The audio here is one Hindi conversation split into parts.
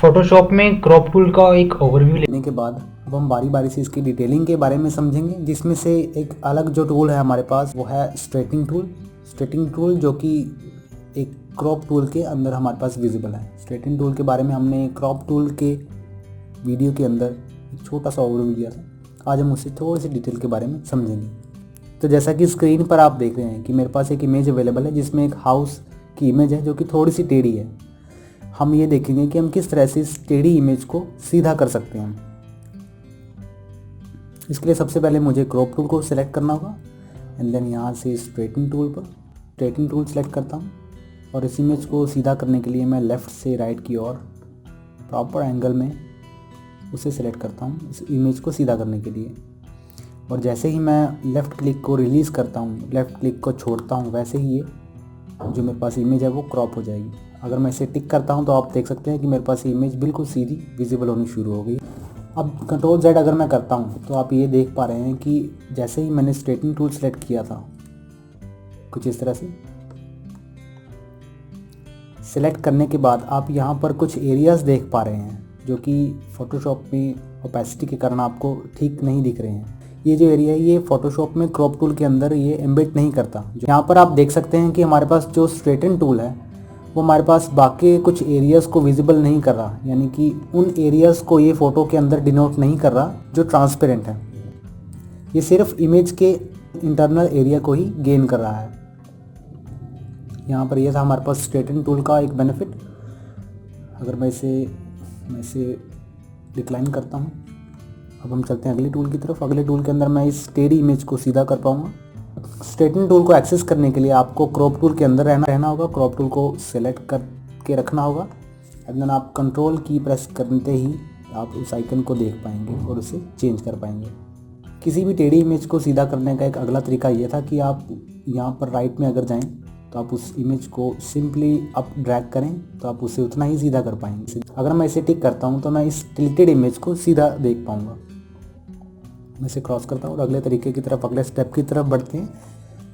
फोटोशॉप में क्रॉप टूल का एक ओवरव्यू लेने के बाद अब हम बारी बारी से इसकी डिटेलिंग के बारे में समझेंगे, जिसमें से एक अलग जो टूल है हमारे पास वो है स्ट्रेटिंग टूल जो कि एक क्रॉप टूल के अंदर हमारे पास विजिबल है। स्ट्रेटिंग टूल के बारे में हमने क्रॉप टूल के वीडियो के अंदर एक छोटा सा ओवरव्यू दिया था। आज हम उससे थोड़ी सी डिटेल के बारे में समझेंगे। तो जैसा कि स्क्रीन पर आप देख रहे हैं कि मेरे पास एक इमेज अवेलेबल है जिसमें एक हाउस की इमेज है जो कि थोड़ी सी टेढ़ी है। हम ये देखेंगे कि हम किस तरह से इस टेढ़ी इमेज को सीधा कर सकते हैं। इसके लिए सबसे पहले मुझे क्रॉप टूल को सिलेक्ट करना होगा एंड देन यहाँ से स्ट्रेटिंग टूल सेलेक्ट करता हूँ और इस इमेज को सीधा करने के लिए मैं लेफ़्ट से राइट की ओर प्रॉपर एंगल में उसे सिलेक्ट करता हूँ इस इमेज को सीधा करने के लिए। और जैसे ही मैं लेफ़्ट क्लिक को रिलीज़ करता हूँ, लेफ़्ट क्लिक को छोड़ता हूँ, वैसे ही ये जो मेरे पास इमेज है वो क्रॉप हो जाएगी। अगर मैं इसे टिक करता हूँ तो आप देख सकते हैं कि मेरे पास ये इमेज बिल्कुल सीधी विजिबल होनी शुरू हो गई। अब कंट्रोल Z अगर मैं करता हूँ तो आप ये देख पा रहे हैं कि जैसे ही मैंने स्ट्रेटिंग टूल सेलेक्ट किया था, कुछ इस तरह से सिलेक्ट करने के बाद आप यहाँ पर कुछ एरियाज़ देख पा रहे हैं जो कि फ़ोटोशॉप में ओपेसिटी के कारण आपको ठीक नहीं दिख रहे हैं। ये जो एरिया है ये फ़ोटोशॉप में क्रॉप टूल के अंदर ये एम्बेड नहीं करता। यहाँ पर आप देख सकते हैं कि हमारे पास जो स्ट्रेटन टूल है वो हमारे पास बाकी कुछ एरियाज़ को विजिबल नहीं कर रहा, यानी कि उन एरियाज़ को ये फ़ोटो के अंदर डिनोट नहीं कर रहा जो ट्रांसपेरेंट है। ये सिर्फ इमेज के इंटरनल एरिया को ही गेन कर रहा है। यहाँ पर यह था हमारे पास स्ट्रेटन टूल का एक बेनिफिट। अगर मैं इसे डिक्लाइन करता हूँ, अब हम चलते हैं अगले टूल की तरफ। अगले टूल के अंदर मैं इस टेढ़ी इमेज को सीधा कर पाऊँगा। स्ट्रेटन टूल को एक्सेस करने के लिए आपको क्रॉप टूल के अंदर रहना होगा। क्रॉप टूल को सिलेक्ट करके रखना होगा एंड देन आप कंट्रोल की प्रेस करते ही आप उस आइकन को देख पाएंगे और उसे चेंज कर पाएंगे। किसी भी टेढ़ी इमेज को सीधा करने का एक अगला तरीका ये था कि आप यहाँ पर राइट में अगर जाएं तो आप उस इमेज को सिंपली अप ड्रैग करें तो आप उसे उतना ही सीधा कर पाएंगे। अगर मैं इसे टिक करता हूँ तो मैं इस टिल्टेड इमेज को सीधा देख पाऊँगा। मैं इसे क्रॉस करता हूँ और अगले तरीके की तरफ, अगले स्टेप की तरफ बढ़ते हैं,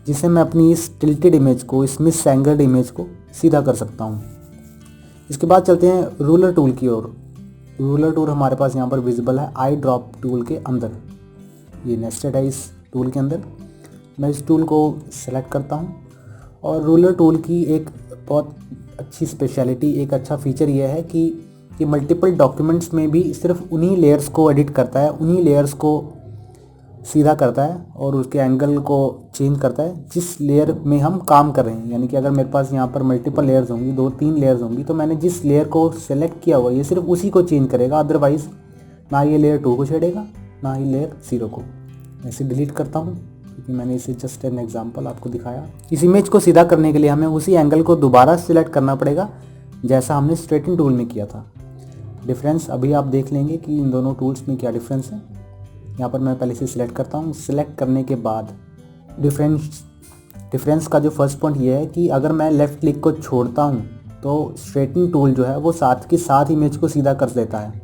जिससे मैं अपनी इस टिल्टेड इमेज को, इस मिस एंगल्ड इमेज को सीधा कर सकता हूँ। इसके बाद चलते हैं रूलर टूल की ओर। रूलर टूल हमारे पास यहाँ पर विजिबल है आई ड्रॉप टूल के अंदर। ये नेस्टेड है इस टूल के अंदर। मैं इस टूल को सेलेक्ट करता हूँ और रूलर टूल की एक बहुत अच्छी स्पेशलिटी, एक अच्छा फीचर ये है कि ये मल्टीपल डॉक्यूमेंट्स में भी सिर्फ उन्हीं लेयर्स को एडिट करता है, उन्हीं लेयर्स को सीधा करता है और उसके एंगल को चेंज करता है जिस लेयर में हम काम कर रहे हैं। यानी कि अगर मेरे पास यहाँ पर मल्टीपल लेयर्स होंगी, 2-3 लेयर्स होंगी, तो मैंने जिस लेयर को सेलेक्ट किया हुआ ये सिर्फ उसी को चेंज करेगा। अदरवाइज़ ना ये लेयर 2 को छेड़ेगा ना ही लेयर 0 को। मैं इसे डिलीट करता हूँ क्योंकि मैंने इसे जस्ट एन एग्जाम्पल आपको दिखाया। इस इमेज को सीधा करने के लिए हमें उसी एंगल को दोबारा सिलेक्ट करना पड़ेगा जैसा हमने स्ट्रेटिंग टूल में किया था। डिफरेंस अभी आप देख लेंगे कि इन दोनों टूल्स में क्या डिफरेंस है। यहाँ पर मैं पहले से सिलेक्ट करता हूँ। सिलेक्ट करने के बाद डिफरेंस का जो फर्स्ट पॉइंट ये है कि अगर मैं लेफ़्ट क्लिक को छोड़ता हूँ तो स्ट्रेटन टूल जो है वो साथ के साथ इमेज को सीधा कर देता है।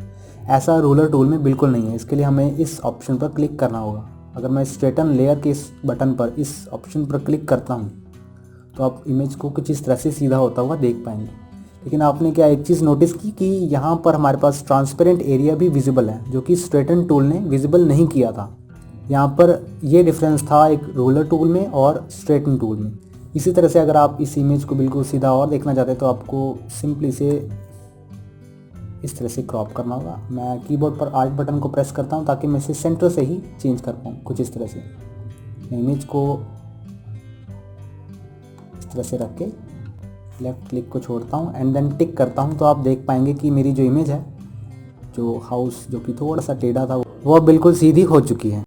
ऐसा रूलर टूल में बिल्कुल नहीं है। इसके लिए हमें इस ऑप्शन पर क्लिक करना होगा। अगर मैं स्ट्रेटन लेयर के इस बटन पर, इस ऑप्शन पर क्लिक करता हूँ तो आप इमेज को कुछ इस तरह से सीधा होता हुआ देख पाएंगे। लेकिन आपने क्या एक चीज़ नोटिस की कि यहाँ पर हमारे पास ट्रांसपेरेंट एरिया भी विजिबल है जो कि स्ट्रेटन टूल ने विजिबल नहीं किया था। यहाँ पर ये डिफरेंस था एक रूलर टूल में और स्ट्रेटन टूल में। इसी तरह से अगर आप इस इमेज को बिल्कुल सीधा और देखना चाहते हैं तो आपको सिंपली से इस तरह से क्रॉप करना होगा। मैं कीबोर्ड पर आल्ट बटन को प्रेस करता हूँ ताकि मैं इसे सेंटर से ही चेंज कर पाऊँ। कुछ इस तरह से मैं इमेज को इस तरह से रख के लेफ़्ट क्लिक को छोड़ता हूँ एंड देन टिक करता हूँ तो आप देख पाएंगे कि मेरी जो इमेज है, जो हाउस जो कि थोड़ा सा टेढ़ा था, वो बिल्कुल सीधी हो चुकी है।